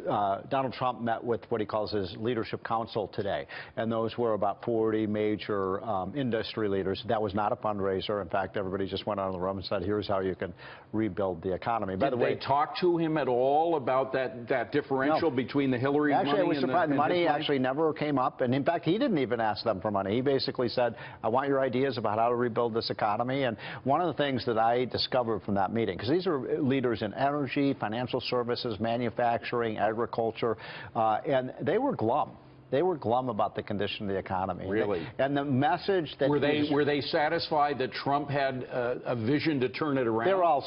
Donald Trump met with what he calls his leadership council today, and those were about 40 major industry leaders. That was not a fundraiser. In fact, everybody just went out of the room and said, here's how you can rebuild the economy. By the way, did they talk to him at all about that differential between the Hillary money I was and surprised. The money money actually never came up, and in fact, he didn't even ask them for money. He basically said, I want your ideas about how to rebuild this economy. And one of the things that I discovered from that meeting, because these are leaders in energy, financial services, manufacturing, agriculture, and they were glum. They were glum about the condition of the economy. Really? And the message that were they satisfied that Trump had a vision to turn it around? They were all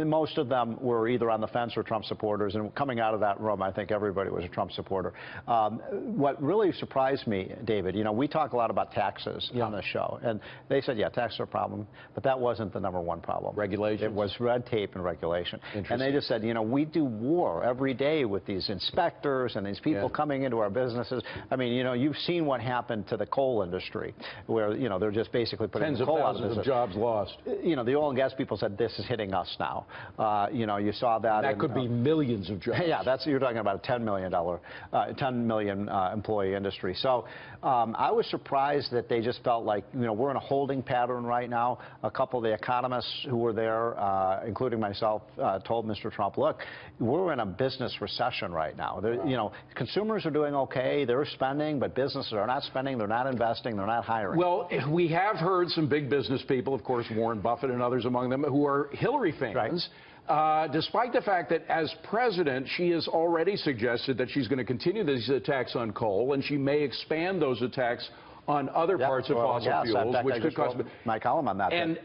most of them were either on the fence or Trump supporters. And coming out of that room, I think everybody was a Trump supporter. What really surprised me, David, you know, we talk a lot about taxes on this show, and they said, yeah, taxes are a problem, but that wasn't the #1 problem. Regulation. It was red tape and regulation. Interesting. And they just said, you know, we do war every day with these inspectors and these people coming into our businesses. I mean, you know, you've seen what happened to the coal industry, where, you know, they're just basically putting coal out of business. Tens of thousands of jobs lost. You know, the oil and gas people said, this is hitting us now. You know, you saw that. That could be millions of jobs. Yeah, you're talking about a $10 million employee industry. So I was surprised that they just felt like, you know, we're in a holding pattern right now. A couple of the economists who were there, including myself, told Mr. Trump, look, we're in a business recession right now. You know, consumers are doing okay, they're spending, but businesses are not spending, they're not investing, they're not hiring. Well, we have heard some big business people, of course, Warren Buffett and others among them, who are Hillary fans. Right. Despite the fact that as president, she has already suggested that she's going to continue these attacks on coal, and she may expand those attacks on other parts of fossil fuels, which could cost my column on that. And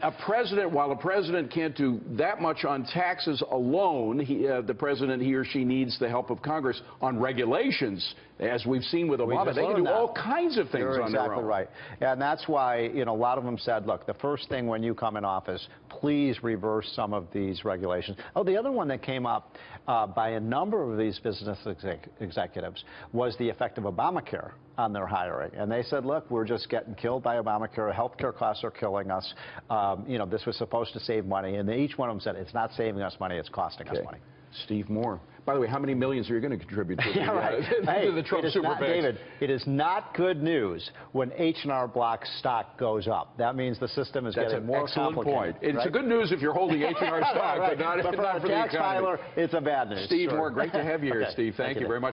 while a president can't do that much on taxes alone, the president, he or she, needs the help of Congress on regulations. As we've seen with Obama, they can do all kinds of things on their own. Exactly right. And that's why, you know, a lot of them said, look, the first thing when you come in office, please reverse some of these regulations. Oh, the other one that came up by a number of these business executives was the effect of Obamacare on their hiring. And they said, look, we're just getting killed by Obamacare. Healthcare costs are killing us. You know, this was supposed to save money. And each one of them said, it's not saving us money, it's costing us money. Steve Moore. By the way, how many millions are you going to contribute to, to the Trump super PACs? David, it is not good news when H&R Block stock goes up. That means the system is getting more complicated. That's an excellent point. It's a good news if you're holding H&R stock, but not for the economy. But for a tax filer, it's a bad news. Steve Moore, great to have you here, Steve. Thank you very much.